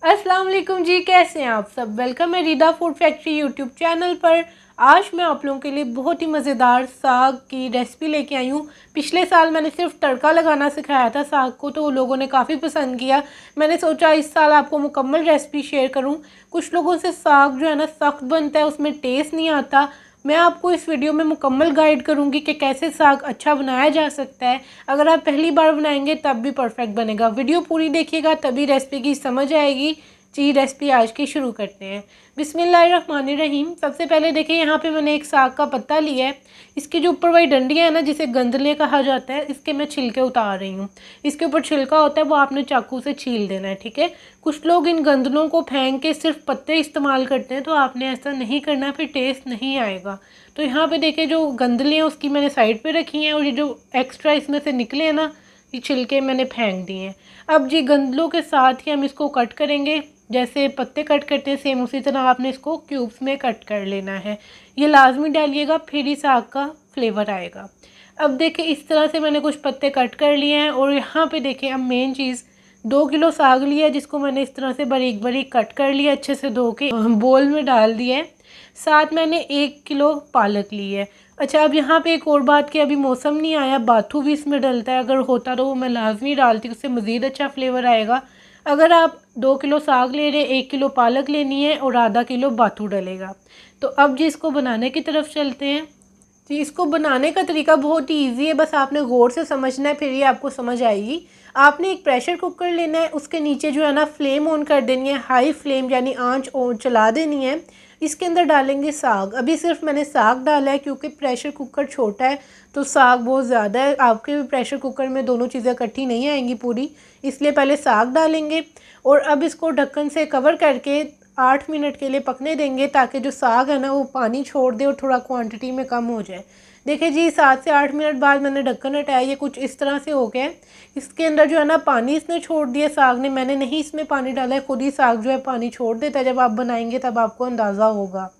अस्सलाम वालेकुम जी, कैसे हैं आप सब। वेलकम है Rida food factory YouTube channel पर। आज मैं आप लोगों के लिए बहुत ही मज़ेदार साग की रेसिपी लेके आई हूँ। पिछले साल मैंने सिर्फ तड़का लगाना सिखाया था साग को, तो लोगों ने काफ़ी पसंद किया। मैंने सोचा इस साल आपको मुकम्मल रेसिपी शेयर करूँ। कुछ लोगों से साग जो है ना सख्त बनता है, उसमें टेस्ट नहीं आता। मैं आपको इस वीडियो में मुकम्मल गाइड करूँगी कि कैसे साग अच्छा बनाया जा सकता है। अगर आप पहली बार बनाएंगे तब भी परफेक्ट बनेगा। वीडियो पूरी देखिएगा तभी रेसिपी की समझ आएगी। जी रेसिपी आज की शुरू करते हैं। बिस्मिल्लाहिर्रहमानिर्रहीम। सबसे पहले देखिए यहाँ पे मैंने एक साग का पत्ता लिया है। इसकी जो ऊपर वाली डंडियाँ है ना, जिसे गंदले कहा जाता है, इसके मैं छिलके उतार रही हूँ। इसके ऊपर छिलका होता है, वो आपने चाकू से छील देना है, ठीक है। कुछ लोग इन गंदलों को फेंक के सिर्फ पत्ते इस्तेमाल करते हैं, तो आपने ऐसा नहीं करना, फिर टेस्ट नहीं आएगा। तो यहाँ पे देखिए जो गंदले हैं उसकी मैंने साइड पे रखी हैं, और ये जो एक्स्ट्रा इसमें से निकले हैं ना, ये छिलके मैंने फेंक दिए हैं। अब जी गंदलों के साथ ही हम इसको कट करेंगे। जैसे पत्ते कट करते हैं सेम उसी तरह आपने इसको क्यूब्स में कट कर लेना है। ये लाजमी डालिएगा, फिर ही साग का फ्लेवर आएगा। अब देखिए इस तरह से मैंने कुछ पत्ते कट कर लिए हैं, और यहाँ पे देखिए अब मेन चीज़ 2 किलो साग लिया है, जिसको मैंने इस तरह से बारीक बारीक कट कर लिया, अच्छे से धो के बोल में डाल दिया है। साथ मैंने 1 किलो पालक ली है। अच्छा, अब यहाँ पे एक और बात कि अभी मौसम नहीं आया, बाथू भी इसमें डलता है। अगर होता तो वो मैं लाजमी डालती, उससे मज़ीद अच्छा फ्लेवर आएगा। अगर आप 2 किलो साग ले रहे, 1 किलो पालक लेनी है और आधा किलो बाथू डलेगा। तो अब जी इसको बनाने की तरफ चलते हैं। जी इसको बनाने का तरीका बहुत ही ईजी है, बस आपने गौर से समझना है, फिर ये आपको समझ आएगी। आपने एक प्रेशर कुकर लेना है, उसके नीचे जो है ना फ्लेम ऑन कर देनी है, हाई फ्लेम यानी आंच ऑन चला देनी है। इसके अंदर डालेंगे साग। अभी सिर्फ मैंने साग डाला है क्योंकि प्रेशर कुकर छोटा है, तो साग बहुत ज़्यादा है। आपके प्रेशर कुकर में दोनों चीज़ें इकट्ठी नहीं आएंगी पूरी, इसलिए पहले साग डालेंगे। और अब इसको ढक्कन से कवर करके 8 मिनट के लिए पकने देंगे, ताकि जो साग है ना वो पानी छोड़ दे और थोड़ा क्वांटिटी में कम हो जाए। देखिए जी 7 से 8 मिनट बाद मैंने ढक्कन हटाया, ये कुछ इस तरह से हो गया है। इसके अंदर जो है ना पानी इसने छोड़ दिया साग ने, मैंने नहीं इसमें पानी डाला है, खुद ही साग जो है पानी छोड़ देता है। जब आप बनाएंगे तब आपको अंदाज़ा होगा।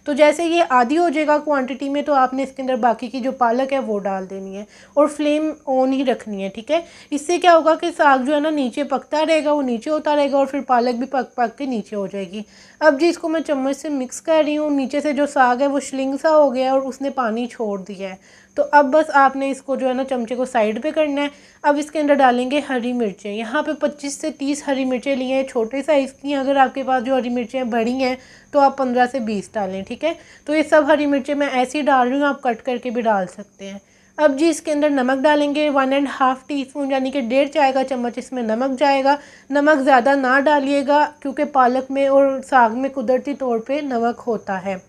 तो जैसे ये आधी हो जाएगा क्वांटिटी में, तो आपने इसके अंदर बाकी की जो पालक है वो डाल देनी है, और फ्लेम ऑन ही रखनी है, ठीक है। इससे क्या होगा कि साग जो है ना नीचे पकता रहेगा, वो नीचे होता रहेगा, और फिर पालक भी पक पक के नीचे हो जाएगी। अब जी इसको मैं चम्मच से मिक्स कर रही हूँ। नीचे से जो साग है वो श्लिंग सा हो गया है और उसने पानी छोड़ दिया है। तो अब बस आपने इसको जो है ना चमचे को साइड पे करना है। अब इसके अंदर डालेंगे हरी मिर्चें। यहाँ पे 25 से 30 हरी मिर्चें ली हैं, छोटे साइज़ की हैं। अगर आपके पास जो हरी मिर्चें बड़ी हैं तो आप 15 से 20 डालें, ठीक है। तो ये सब हरी मिर्चें मैं ऐसे ही डाल रही हूँ, आप कट करके भी डाल सकते हैं। अब जी इसके अंदर नमक डालेंगे, 1.5 टीस्पून यानी कि 1.5 चाय का चम्मच इसमें नमक जाएगा। नमक ज़्यादा ना डालिएगा, क्योंकि पालक में और साग में कुदरती तौर पे नमक होता है।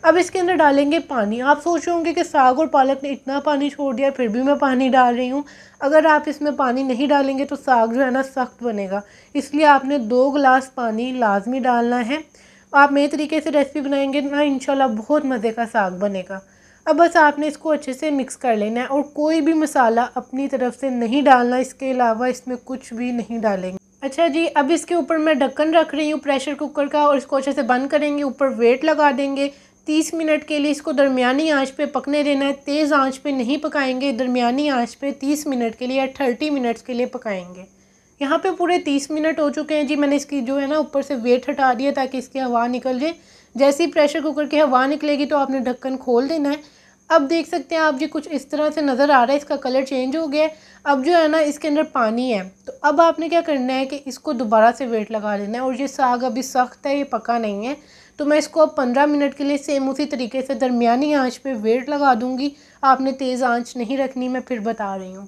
अब इसके अंदर डालेंगे पानी। आप सोच रहे होंगे कि साग और पालक ने इतना पानी छोड़ दिया, फिर भी मैं पानी डाल रही हूँ। अगर आप इसमें पानी नहीं डालेंगे तो साग जो है ना सख्त बनेगा, इसलिए आपने 2 गिलास पानी लाजमी डालना है। आप मेरे तरीके से रेसिपी बनाएंगे ना, इंशाल्लाह बहुत मज़े का साग बनेगा। अब बस आपने इसको अच्छे से मिक्स कर लेना है, और कोई भी मसाला अपनी तरफ से नहीं डालना, इसके अलावा इसमें कुछ भी नहीं डालेंगे। अच्छा जी, अब इसके ऊपर मैं ढक्कन रख रही हूँ प्रेशर कुकर का, और इसको अच्छे से बंद करेंगे, ऊपर वेट लगा देंगे। 30 मिनट के लिए इसको दरमियानी आंच पे पकने देना है। तेज़ आंच पे नहीं पकाएंगे, दरमियानी आंच पे 30 मिनट के लिए या 30 मिनट्स के लिए पकाएंगे। यहाँ पे पूरे 30 मिनट हो चुके हैं जी। मैंने इसकी जो है ना ऊपर से वेट हटा दिया ताकि इसकी हवा निकल जाए। जैसे ही प्रेशर कुकर की हवा निकलेगी तो आपने ढक्कन खोल देना है। अब देख सकते हैं आप जी, कुछ इस तरह से नज़र आ रहा है, इसका कलर चेंज हो गया है। अब जो है ना इसके अंदर पानी है, तो अब आपने क्या करना है कि इसको दोबारा से वेट लगा लेना है। और ये साग अभी सख्त है, ये पका नहीं है, तो मैं इसको अब 15 मिनट के लिए सेम उसी तरीके से दरमियानी आंच पे वेट लगा दूंगी। आपने तेज़ आंच नहीं रखनी, मैं फिर बता रही हूँ।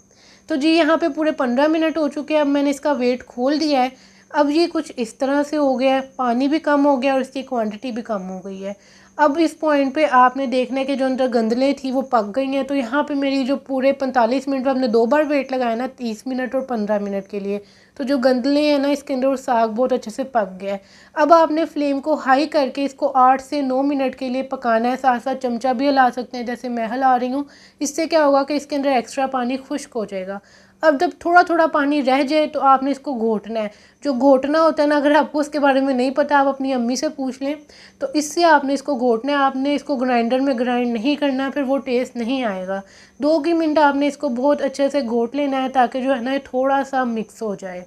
तो जी यहाँ पे पूरे 15 मिनट हो चुके हैं। अब मैंने इसका वेट खोल दिया है। अब ये कुछ इस तरह से हो गया है, पानी भी कम हो गया और इसकी क्वांटिटी भी कम हो गई है। अब इस पॉइंट पे आपने देखना है कि जो अंदर गंदलें थी वो पक गई हैं। तो यहाँ पे मेरी जो पूरे 45 मिनट में आपने 2 बार वेट लगाया ना, 30 मिनट और 15 मिनट के लिए, तो जो गंदलें हैं ना इसके अंदर, साग बहुत अच्छे से पक गया है। अब आपने फ्लेम को हाई करके इसको 8 से 9 मिनट के लिए पकाना है। साथ साथ चमचा भी हिला सकते हैं, जैसे मैं हिला रही हूँ। इससे क्या होगा कि इसके अंदर एक्स्ट्रा पानी खुश्क हो जाएगा। अब जब थोड़ा थोड़ा पानी रह जाए तो आपने इसको घोटना है। जो घोटना होता है ना, अगर आपको उसके बारे में नहीं पता, आप अपनी अम्मी से पूछ लें। तो इससे आपने इसको घोटना है, आपने इसको ग्राइंडर में ग्राइंड नहीं करना, फिर वो टेस्ट नहीं आएगा। 2 मिनट आपने इसको बहुत अच्छे से घोट लेना है, ताकि जो है ना थोड़ा सा मिक्स हो जाए।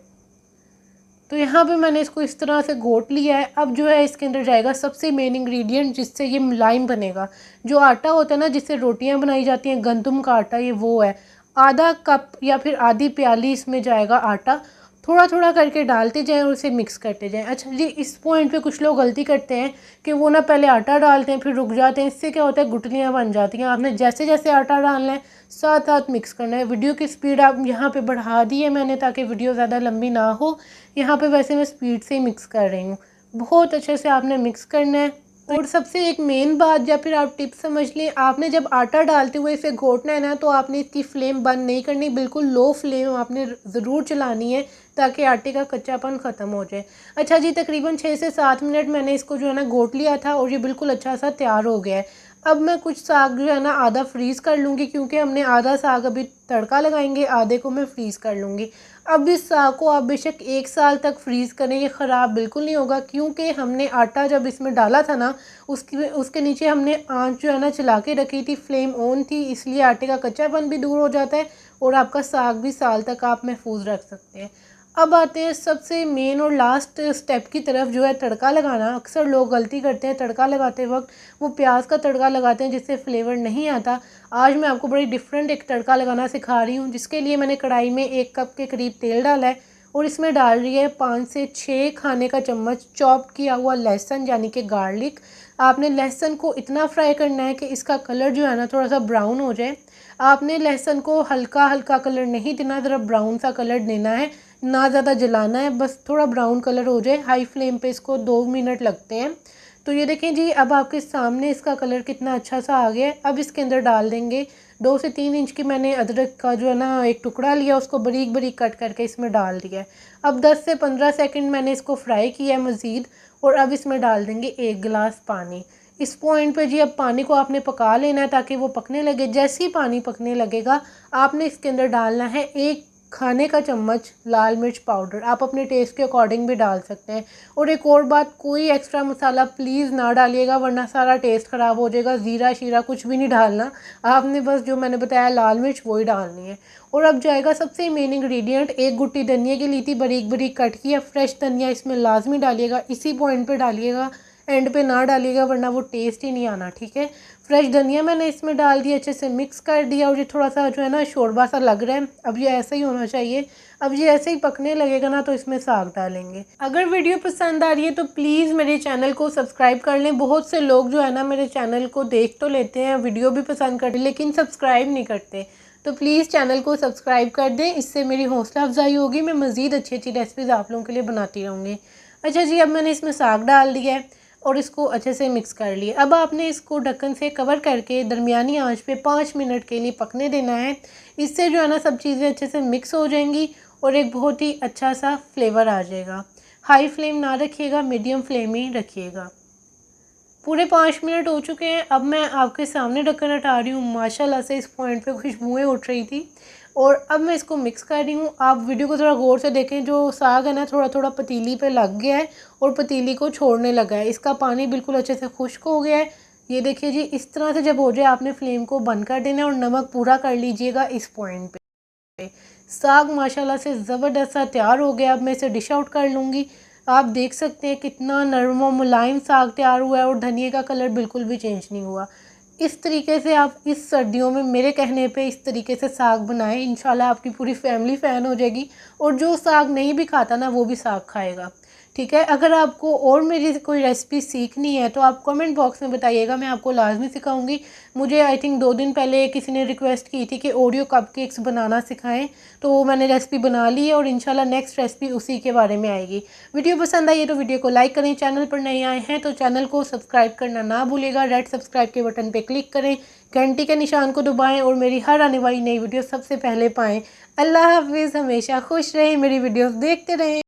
तो यहाँ पे मैंने इसको इस तरह से घोट लिया है। अब जो है इसके अंदर जाएगा सबसे मेन इंग्रेडिएंट जिससे ये मुलायम बनेगा। जो आटा होता है ना जिससे रोटियां बनाई जाती हैं, गंदम का आटा, ये वो है। आधा कप या फिर आधी प्याली इसमें जाएगा आटा। थोड़ा थोड़ा करके डालते जाएं और उसे मिक्स करते जाएं। अच्छा जी, इस पॉइंट पे कुछ लोग गलती करते हैं कि वो ना पहले आटा डालते हैं फिर रुक जाते हैं। इससे क्या होता है, गुठलियाँ बन जाती हैं। आपने जैसे जैसे आटा डालना है साथ साथ मिक्स करना है। वीडियो की स्पीड आप यहाँ पे बढ़ा दी है मैंने ताकि वीडियो ज़्यादा लंबी ना हो। यहाँ पे वैसे मैं स्पीड से ही मिक्स कर रही हूँ। बहुत अच्छे से आपने मिक्स करना है। और सबसे एक मेन बात या फिर आप टिप समझ लें, आपने जब आटा डालते हुए इसे घोटना है ना तो आपने इसकी फ्लेम बंद नहीं करनी, बिल्कुल लो फ्लेम आपने ज़रूर चलानी है ताकि आटे का कच्चापन ख़त्म हो जाए। अच्छा जी, तकरीबन 6 से 7 मिनट मैंने इसको जो है ना घोट लिया था और ये बिल्कुल अच्छा सा तैयार हो गया है। अब मैं कुछ साग जो है ना आधा फ्रीज़ कर लूँगी, क्योंकि हमने आधा साग अभी तड़का लगाएंगे, आधे को मैं फ्रीज़ कर लूँगी। अब इस साग को आप बेशक 1 साल तक फ्रीज़ करें, ये ख़राब बिल्कुल नहीं होगा, क्योंकि हमने आटा जब इसमें डाला था ना उसके नीचे हमने आंच जो है ना चला के रखी थी, फ्लेम ऑन थी, इसलिए आटे का कच्चापन भी दूर हो जाता है और आपका साग भी साल तक आप महफूज रख सकते हैं। अब आते हैं सबसे मेन और लास्ट स्टेप की तरफ, जो है तड़का लगाना। अक्सर लोग गलती करते हैं तड़का लगाते वक्त, वो प्याज का तड़का लगाते हैं जिससे फ्लेवर नहीं आता। आज मैं आपको बड़ी डिफरेंट एक तड़का लगाना सिखा रही हूँ, जिसके लिए मैंने कढ़ाई में 1 कप के करीब तेल डाला है और इसमें डाल रही है 5 से 6 खाने का चम्मच चॉप किया हुआ लहसुन, यानी कि गार्लिक। आपने लहसुन को इतना फ्राई करना है कि इसका कलर जो है ना थोड़ा सा ब्राउन हो जाए। आपने लहसुन को हल्का हल्का कलर नहीं देना, ज़रा ब्राउन सा कलर देना है, ना ज़्यादा जलाना है, बस थोड़ा ब्राउन कलर हो जाए। हाई फ्लेम पे इसको 2 मिनट लगते हैं। तो ये देखें जी, अब आपके सामने इसका कलर कितना अच्छा सा आ गया है। अब इसके अंदर डाल देंगे 2 से 3 इंच की मैंने अदरक का जो है ना एक टुकड़ा लिया, उसको बारीक बारीक कट करके इसमें डाल दिया है। अब 10 से 15 सेकंड मैंने इसको फ्राई किया है मज़ीद, और अब इसमें डाल देंगे 1 गिलास पानी। इस पॉइंट पे जी अब पानी को आपने पका लेना है ताकि वो पकने लगे। जैसे ही पानी पकने लगेगा आपने इसके अंदर डालना है 1 खाने का चम्मच लाल मिर्च पाउडर। आप अपने टेस्ट के अकॉर्डिंग भी डाल सकते हैं। और एक और बात, कोई एक्स्ट्रा मसाला प्लीज़ ना डालिएगा वरना सारा टेस्ट ख़राब हो जाएगा। ज़ीरा शीरा कुछ भी नहीं डालना, आपने बस जो मैंने बताया लाल मिर्च वही डालनी है। और अब जाएगा सबसे मेन इंग्रेडिएंट, 1 गुट्टी धनिया की ली थी बारीक बारीक कट किया। फ्रेश धनिया इसमें लाजमी डालिएगा, इसी पॉइंट पे डालिएगा, एंड पे ना डालिएगा वरना वो टेस्ट ही नहीं आना, ठीक है। फ्रेश धनिया मैंने इसमें डाल दिया, अच्छे से मिक्स कर दिया। और ये थोड़ा सा जो है ना शोरबा सा लग रहा है, अब ये ऐसा ही होना चाहिए। अब ये ऐसे ही पकने लगेगा ना तो इसमें साग डालेंगे। अगर वीडियो पसंद आ रही है तो प्लीज़ मेरे चैनल को सब्सक्राइब कर लें। बहुत से लोग जो है ना मेरे चैनल को देख तो लेते हैं, वीडियो भी पसंद करते लेकिन सब्सक्राइब नहीं करते। तो प्लीज़ चैनल को सब्सक्राइब कर दें, इससे मेरी हौसला अफजाई होगी, मैं मज़ीद अच्छी अच्छी रेसिपीज़ आप लोगों के लिए बनाती रहूँगी। अच्छा जी, अब मैंने इसमें साग डाल दिया है और इसको अच्छे से मिक्स कर लिए। अब आपने इसको ढक्कन से कवर करके दरमियानी आंच पे 5 मिनट के लिए पकने देना है। इससे जो है ना सब चीज़ें अच्छे से मिक्स हो जाएंगी और एक बहुत ही अच्छा सा फ्लेवर आ जाएगा। हाई फ्लेम ना रखिएगा, मीडियम फ्लेम ही रखिएगा। पूरे 5 मिनट हो चुके हैं। अब मैं आपके सामने ढक्कन हटा रही हूँ। माशाल्लाह से इस पॉइंट पे खुशबुएं उठ रही थी और अब मैं इसको मिक्स कर रही हूँ। आप वीडियो को थोड़ा गौर से देखें, जो साग है ना थोड़ा थोड़ा पतीली पे लग गया है और पतीली को छोड़ने लगा है। इसका पानी बिल्कुल अच्छे से खुश्क हो गया है। ये देखिए जी, इस तरह से जब हो जाए आपने फ्लेम को बंद कर देना है और नमक पूरा कर लीजिएगा इस पॉइंट पे। साग माशाल्लाह से ज़बरदस्त सा तैयार हो गया। अब मैं इसे डिश आउट कर लूँगी। आप देख सकते हैं कितना नरम और मुलायम साग तैयार हुआ है और धनिए का कलर बिल्कुल भी चेंज नहीं हुआ। इस तरीके से आप इस सर्दियों में मेरे कहने पे इस तरीके से साग बनाएं, इंशाल्लाह आपकी पूरी फैमिली फ़ैन हो जाएगी और जो साग नहीं भी खाता ना वो भी साग खाएगा, ठीक है। अगर आपको और मेरी कोई रेसिपी सीखनी है तो आप कमेंट बॉक्स में बताइएगा, मैं आपको लाजमी सिखाऊंगी। मुझे आई थिंक 2 दिन पहले किसी ने रिक्वेस्ट की थी कि ओरियो कपकेक्स बनाना सिखाएं, तो वो मैंने रेसिपी बना ली है और इंशाल्लाह नेक्स्ट रेसिपी उसी के बारे में आएगी। वीडियो पसंद आई है तो वीडियो को लाइक करें, चैनल पर नए आए हैं तो चैनल को सब्सक्राइब करना ना भूलिएगा। रेड सब्सक्राइब के बटन पर क्लिक करें, घंटी के निशान को दबाएँ और मेरी हर आने वाली नई वीडियो सबसे पहले पाएँ। अल्लाह हाफिज़, हमेशा खुश रहें, मेरी वीडियोज़ देखते रहें।